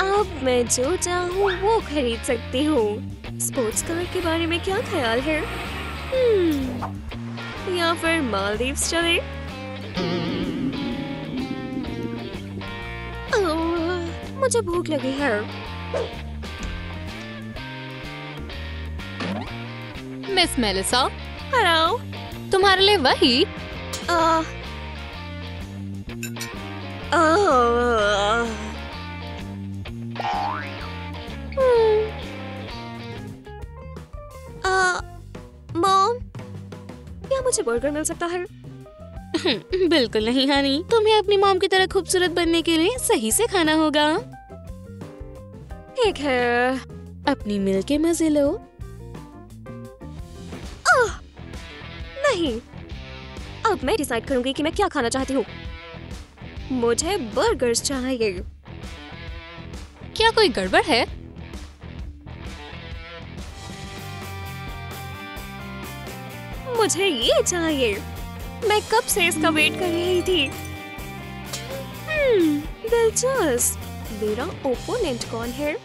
अब मैं जो चाहूँ वो खरीद सकती हूँ। स्पोर्ट्स कार के बारे में क्या ख्याल है? या फिर मालदीव्स चले? मुझे भूख लगी है। Miss Melissa, hello. तुम्हारे लिए वही। मॉम, क्या मुझे बर्गर मिल सकता है? बिल्कुल नहीं हनी, तुम्हें अपनी मॉम की तरह खूबसूरत बनने के लिए सही से खाना होगा। ठीक है। अपनी मिल के मजे लो। नहीं, अब मैं डिसाइड करूंगी कि मैं क्या खाना चाहती हूँ। मुझे बर्गर्स चाहिए। क्या कोई गड़बड़ है? मुझे ये चाहिए। मैं कब से इसका वेट कर रही थी। दिलचस्प। मेरा ओपोनेंट कौन है?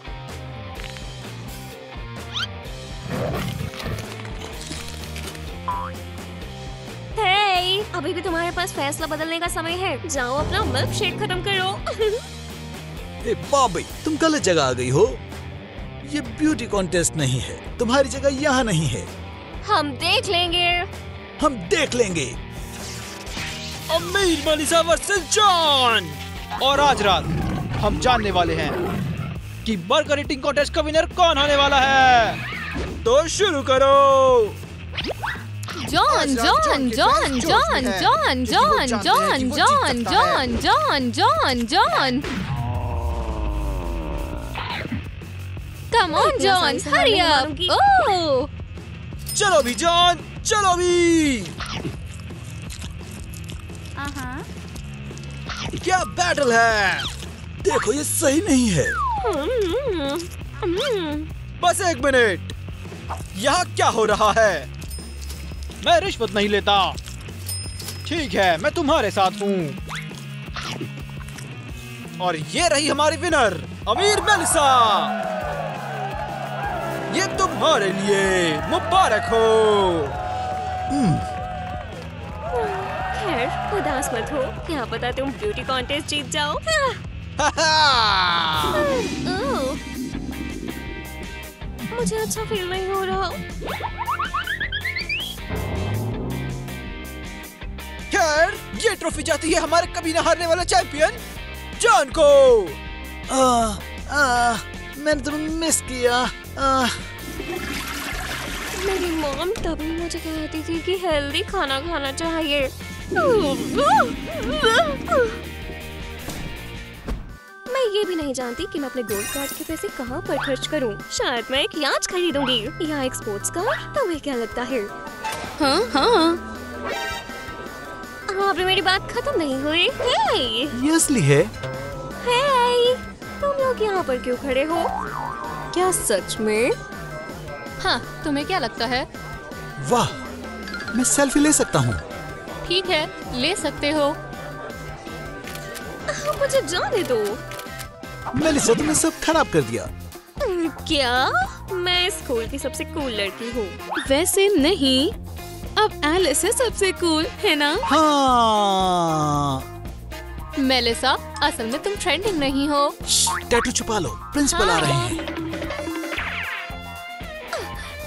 हे, अभी भी तुम्हारे पास फैसला बदलने का समय है। जाओ अपना मिल्क शेक खत्म करो। ए बॉबी, तुम गलत जगह आ गई हो। ये ब्यूटी कॉन्टेस्ट नहीं है, तुम्हारी जगह यहाँ नहीं है। हम देख लेंगे। हम देख लेंगे। अमीर मेलिसा वर्सेस जॉन। और आज रात हम जानने वाले हैं कि बर्गर ईटिंग कॉन्टेस्ट का विनर कौन होने वाला है। तो शुरू करो। John John John John John John John John John John John John. Come on John, hurry up. Oh चलो भी जॉन, चलो भी। क्या बैटल है? देखो ये सही नहीं है। बस एक मिनट, यहाँ क्या हो रहा है? मैं रिश्वत नहीं लेता। ठीक है, मैं तुम्हारे साथ हूँ। और ये रही हमारी विनर, अमीर मेलिसा। ये तुम्हारे लिए, मुबारक हो। खैर उदास मत हो, क्या पता तुम ब्यूटी कॉन्टेस्ट जीत जाओ। ओह, मुझे अच्छा फील नहीं हो रहा। खैर ये ट्रॉफी जाती है हमारे कभी न हारने वाले चैंपियन जॉन को। मैंने तुम्हें मिस किया। मेरी मॉम तभी मुझे कहती थी कि हेल्दी खाना खाना चाहिए। मैं ये भी नहीं जानती कि मैं अपने गोल्ड कार्ड के पैसे कहाँ पर खर्च करूँ। शायद मैं एक याच खरीदूंगी या एक स्पोर्ट्स कार। तुम्हें क्या लगता है? हाँ हाँ, अभी मेरी बात खत्म नहीं हुई। हे, ये असली है। हे, तुम लोग यहाँ पर क्यों खड़े हो? क्या सच में? हाँ, तुम्हें क्या लगता है? वाह, मैं सेल्फी ले सकता हूँ। ठीक है, ले सकते हो। मुझे जाने दो। मेलिसा, तुमने सब खराब कर दिया। क्या? मैं स्कूल की सबसे कूल लड़की हूँ। वैसे नहीं, अब एलिस है सबसे कूल, है ना? हाँ। मेलिसा, असल में तुम ट्रेंडिंग नहीं हो। टैटू छुपा लो, प्रिंसिपल आ रहे हैं।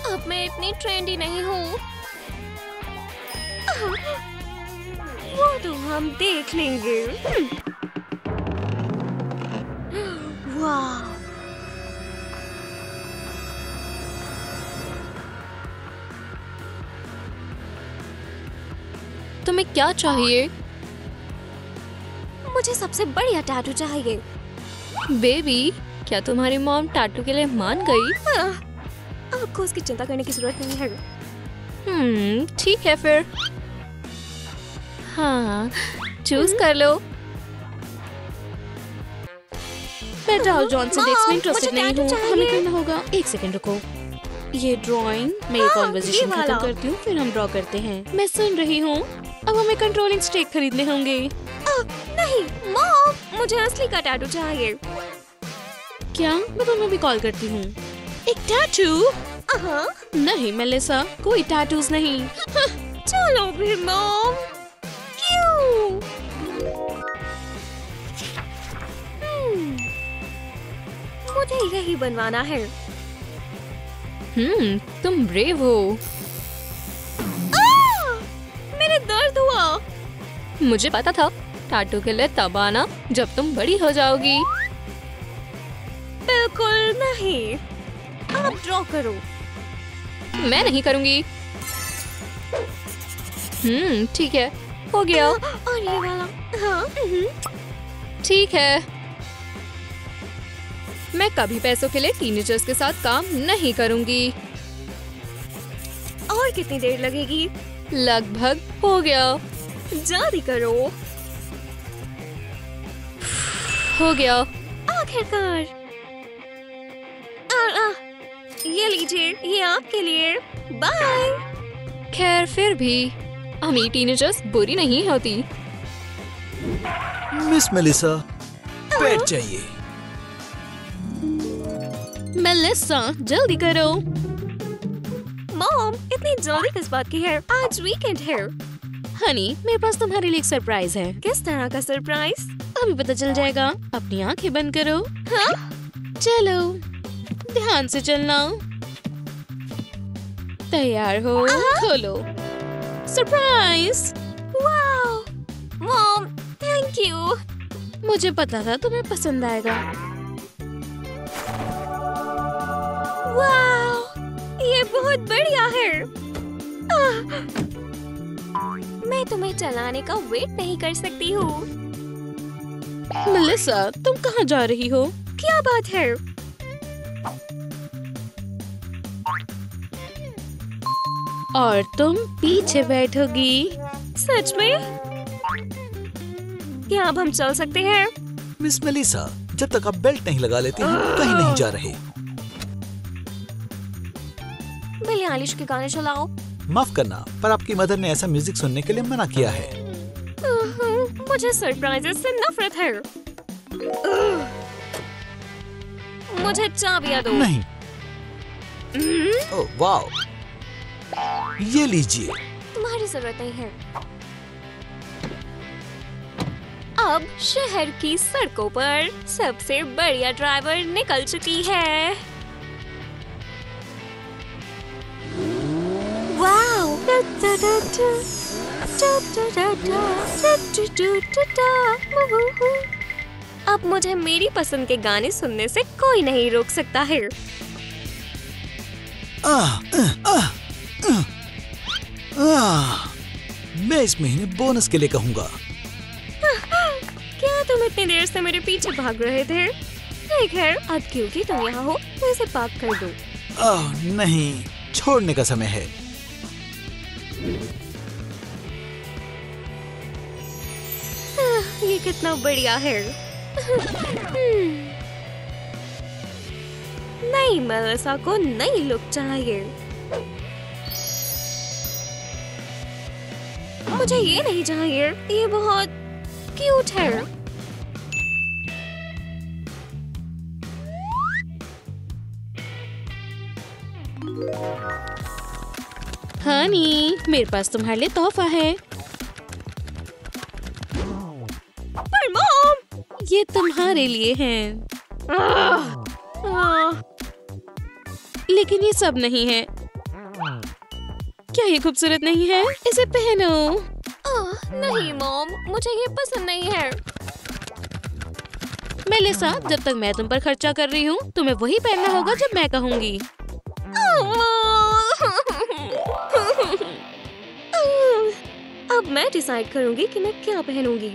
अब मैं इतनी ट्रेंडी नहीं हूँ। वो तो हम देख लेंगे। वाह, तुम्हें क्या चाहिए? मुझे सबसे बढ़िया टैटू चाहिए। बेबी, क्या तुम्हारी मॉम टैटू के लिए मान गई? आपको उसकी चिंता करने की जरूरत नहीं है। ठीक है फिर। हाँ, चूज कर लो। मैं डाउ जॉनसन डेट्स में इंटरेस्टेड मुझे नहीं tattoo हूँ। चाहिए। हमें करना होगा। एक सेकंड रुको। ये ड्राइंग, मैं ये कॉन्वर्सेशन ये वाला। खत्म करती हूँ, फिर हम ड्रॉ करते हैं। मैं सुन रही हूँ। अब हमें कंट्रोलिंग स्टेक खरीदने होंगे। नहीं मॉम, मुझे असली का टैटू चाहिए। क्या? मैं तुम्हें भी कॉल करती हूँ। एक टैटू? नहीं मेलिसा, कोई टैटूज नहीं। चलो भी मॉम। क्यों? मुझे यही बनवाना है। तुम ब्रेव हो। मेरे दर्द हुआ। मुझे पता था, टैटू के लिए तब आना जब तुम बड़ी हो जाओगी। बिल्कुल नहीं। आप ड्रॉ करो। मैं नहीं करूँगी। ठीक है, हो गया। और ये वाला। हाँ। ठीक है। मैं कभी पैसों के लिए टीनेजर्स के साथ काम नहीं करूँगी। और कितनी देर लगेगी? लगभग हो गया। जल्दी करो। हो गया। आखिरकार। ये लीजिए, ये आपके लिए। बाय। खैर फिर भी अमीर टीनेजर्स बुरी नहीं होती। मिस मेलिसा, पेट चाहिए। मेलिसा, जल्दी करो। मॉम, इतनी जल्दी किस बात की है? आज वीकेंड है। हनी, मेरे पास तुम्हारे लिए एक सरप्राइज है। किस तरह का सरप्राइज? अभी पता चल जाएगा। अपनी आंखें बंद करो। हाँ? चलो, ध्यान से चलना। तैयार हो? खोलो। Surprise! Wow! Mom, thank you. मुझे पता था तुम्हें पसंद आएगा। वाओ! ये बहुत बढ़िया है। मैं तुम्हें चलाने का वेट नहीं कर सकती हूँ। मेलिसा, तुम कहाँ जा रही हो? क्या बात है? और तुम पीछे बैठोगी? सच में? क्या अब हम चल सकते हैं? मिस मेलिसा, जब तक आप बेल्ट नहीं लगा लेती हम कहीं नहीं जा रहे। बिली आइलिश के गाने चलाओ। माफ करना, पर आपकी मदर ने ऐसा म्यूजिक सुनने के लिए मना किया है। मुझे सरप्राइजेस से नफरत है। मुझे चाबियां दो। नहीं। ओह वाह, ये लीजिए। तुम्हारी जरूरत नहीं है। अब शहर की सड़कों पर सबसे बढ़िया ड्राइवर निकल चुकी है। वाओ! अब मुझे मेरी पसंद के गाने सुनने से कोई नहीं रोक सकता है। मैं इस महीने बोनस के लिए कहूँगा। क्या तुम इतनी देर से मेरे पीछे भाग रहे थे? ठीक है, अब क्योंकि तुम यहाँ हो तो इसे पार्क कर दो। नहीं, छोड़ने का समय है। ये कितना बढ़िया है। नई मेलिसा को नई लुक चाहिए। मुझे ये नहीं चाहिए, ये बहुत क्यूट है। हनी, मेरे पास तुम्हारे लिए तोहफा है। पर मॉम, ये तुम्हारे लिए है। लेकिन ये सब नहीं है। क्या ये खूबसूरत नहीं है? इसे पहनो। नहीं मॉम, मुझे ये पसंद नहीं है। मेलिसा, जब तक मैं तुम पर खर्चा कर रही हूँ तुम्हें वही पहनना होगा जब मैं कहूँगी। अब मैं डिसाइड करूंगी कि मैं क्या पहनूंगी।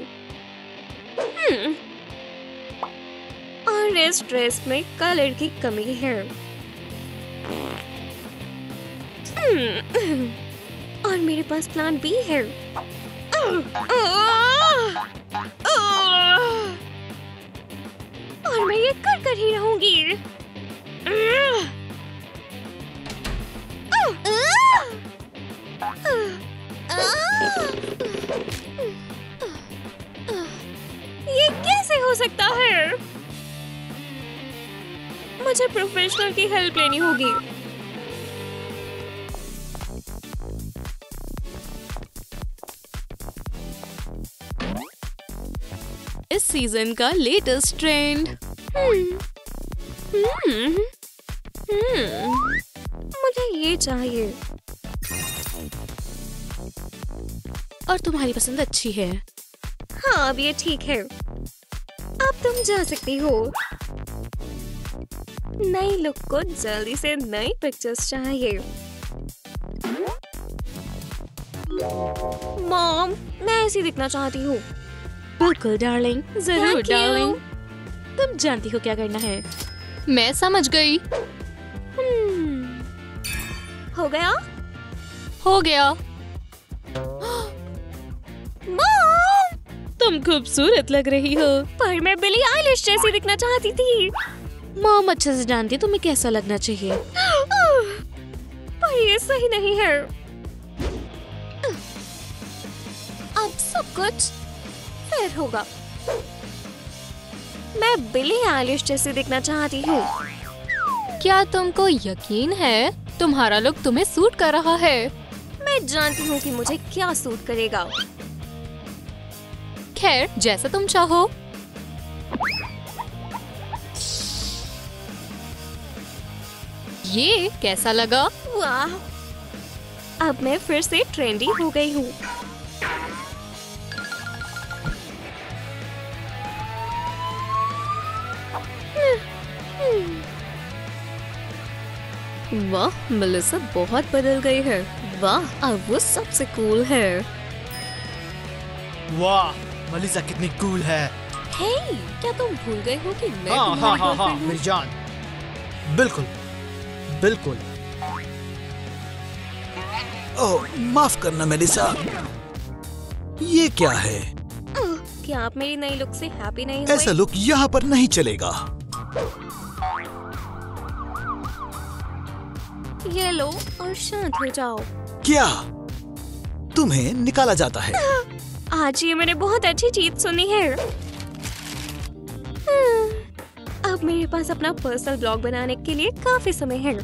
और इस ड्रेस में कलर की कमी है। और मेरे पास प्लान बी है। और मैं ये कर ही रहूंगी। ये कैसे हो सकता है? मुझे प्रोफेशनल की हेल्प लेनी होगी। इस सीजन का लेटेस्ट ट्रेंड। मुझे ये चाहिए। और तुम्हारी पसंद अच्छी है। हाँ, अब ये ठीक है। अब तुम जा सकती हो। नई लुक को जल्दी से नई पिक्चर्स चाहिए। मॉम, मैं ऐसी दिखना चाहती हूँ। बिल्कुल डार्लिंग, जरूर Thank you. डार्लिंग। तुम जानती हो क्या करना है। मैं समझ गई। हो गया? हो गया। मॉम! तुम खूबसूरत लग रही हो। पर मैं बिली आइलिश जैसी दिखना चाहती थी। मॉम अच्छे से जानती है तुम्हें कैसा लगना चाहिए। पर ये सही नहीं है। अब सब कुछ फिर होगा। मैं बिली आइलिश जैसी दिखना चाहती हूँ। क्या तुमको यकीन है तुम्हारा लुक तुम्हें सूट कर रहा है? मैं जानती हूँ कि मुझे क्या सूट करेगा। खैर, जैसा तुम चाहो। ये कैसा लगा? वाह! अब मैं फिर से ट्रेंडी हो गई हूँ। वाह, मेलिसा बहुत बदल गई है। वाह, अब वो सबसे कूल है। वाह, मेलिसा कितनी कूल है। हे, क्या तुम भूल गए हो कि मैं हाँ तुम्हारी हाँ हाँ हाँ, गर्लफ्रेंड हूँ? मेरी जान। बिल्कुल बिल्कुल। ओह, माफ करना मेलिसा। ये क्या है? क्या आप मेरी नई लुक से हैप्पी नहीं हुए? ऐसा लुक यहाँ पर नहीं चलेगा। ये लो और शांत हो जाओ। क्या तुम्हें निकाला जाता है? आज ये मैंने बहुत अच्छी चीज सुनी है। अब मेरे पास अपना पर्सनल ब्लॉग बनाने के लिए काफी समय है।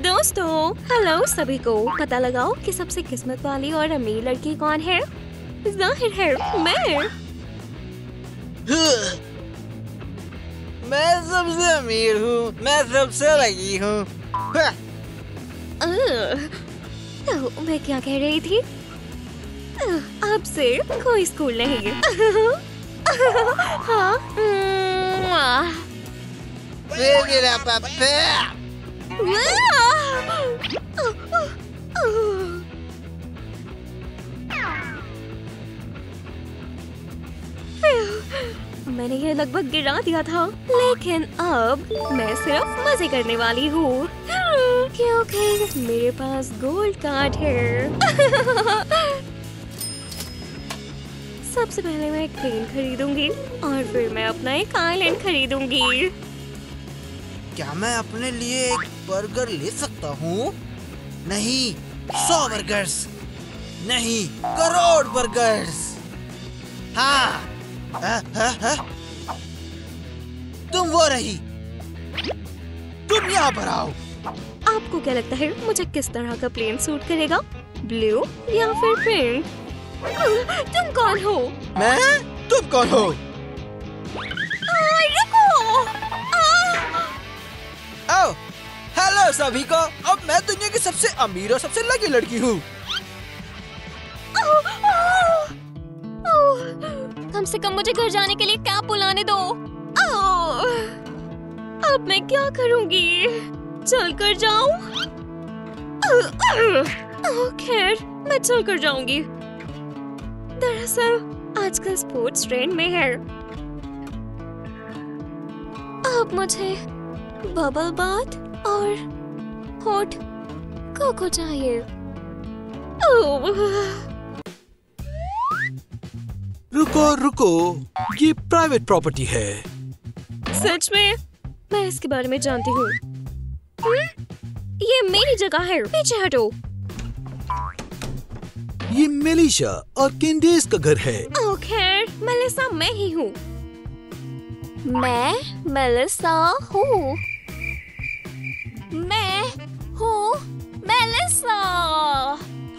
दोस्तों, हेलो सभी को। पता लगाओ कि सबसे किस्मत वाली और अमीर लड़की कौन है? जाहिर है मैं सबसे अमीर हूँ, मैं सबसे लगी हूँ। तो मैं क्या कह रही थी? आपसे कोई स्कूल नहीं। हाँ। मेरा पापा। मैंने ये लगभग गिरा दिया था, लेकिन अब मैं सिर्फ मजे करने वाली हूँ क्योंकि मेरे पास गोल्ड कार्ड है। सबसे पहले मैं एक प्लेन खरीदूंगी और फिर मैं अपना एक आइलैंड खरीदूंगी। क्या मैं अपने लिए एक बर्गर ले सकता हूँ? नहीं, 100 बर्गर्स नहीं, करोड़ बर्गर्स। हाँ। तुम वो रही, तुम यहाँ पर आओ। आपको क्या लगता है मुझे किस तरह का प्लेन सूट करेगा? ब्लू या फिर पिंक? तुम कौन हो? मैं? तुम कौन हो? आओ, हेलो सभी को। अब मैं दुनिया की सबसे अमीर और सबसे लकी लड़की हूँ। कम से कम मुझे घर जाने के लिए कैब बुलाने दो। अब मैं क्या करूँगी? चल कर जाऊँ? खैर, मैं चल कर जाऊंगी। दरअसल आजकल स्पोर्ट्स ट्रेंड में है। अब मुझे बबल बाथ और हॉट कोको चाहिए। रुको रुको, ये प्राइवेट प्रॉपर्टी है। सच में? मैं इसके बारे में जानती हूँ। ये मेरी जगह है, पीछे हटो। ये मेलिसा और कैंडेस का घर है। खैर, मेलिसा मैं ही हूँ। मैं मेलिसा हूँ। मैं हूँ मेलिसा।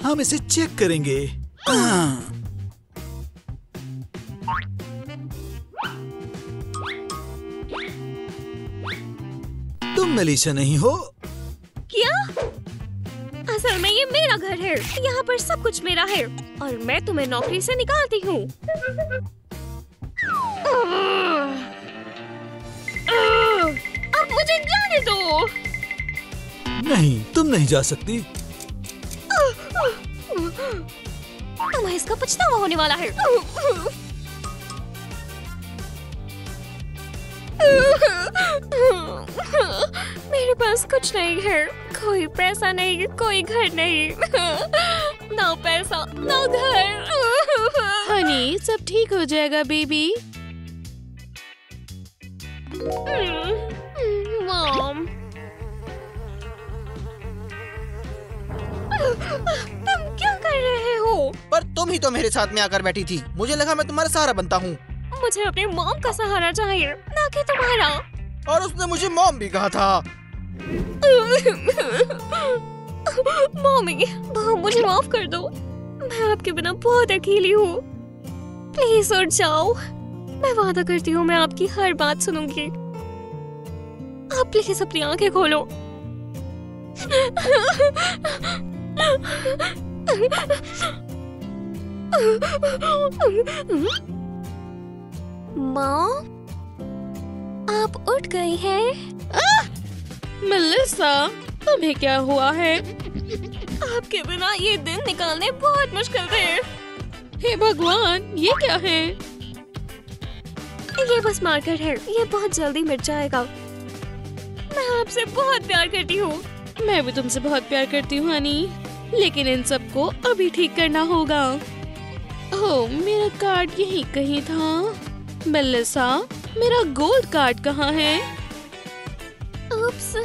हम इसे चेक करेंगे। तुम मेलिसा नहीं हो? क्या? असल में ये मेरा घर है। यहाँ पर सब कुछ मेरा है और मैं तुम्हें नौकरी से निकालती हूँ। अब मुझे जाने दो। नहीं, तुम नहीं जा सकती। तुम्हें इसका पछतावा होने वाला है। मेरे पास कुछ नहीं है, कोई पैसा नहीं, कोई घर नहीं। ना पैसा, ना घर। हनी, सब ठीक हो जाएगा बेबी। मॉम, तुम क्या कर रहे हो? पर तुम ही तो मेरे साथ में आकर बैठी थी। मुझे लगा मैं तुम्हारा सहारा बनता हूँ। मुझे अपने मॉम का सहारा चाहिए, ना कि तुम्हारा। और उसने मुझे मॉम भी कहा था। मॉमी, मुझे माफ कर दो। मैं आपके बिना बहुत अकेली हूँ। प्लीज उठ जाओ। मैं वादा करती हूँ मैं आपकी हर बात सुनूंगी। आप प्लीज अपनी आंखें खोलो। माँ, आप उठ गई हैं? मेलिसा, तुम्हें क्या हुआ है? आपके बिना ये दिन निकालने बहुत मुश्किल थे। हे भगवान, ये क्या है? ये बस मार्कर है, ये बहुत जल्दी मिट जाएगा। मैं आपसे बहुत प्यार करती हूँ। मैं भी तुमसे बहुत प्यार करती हूँ हनी, लेकिन इन सबको अभी ठीक करना होगा। ओह, मेरा कार्ड यहीं कहीं था। मेलिसा, मेरा गोल्ड कार्ड कहाँ है? उप्स,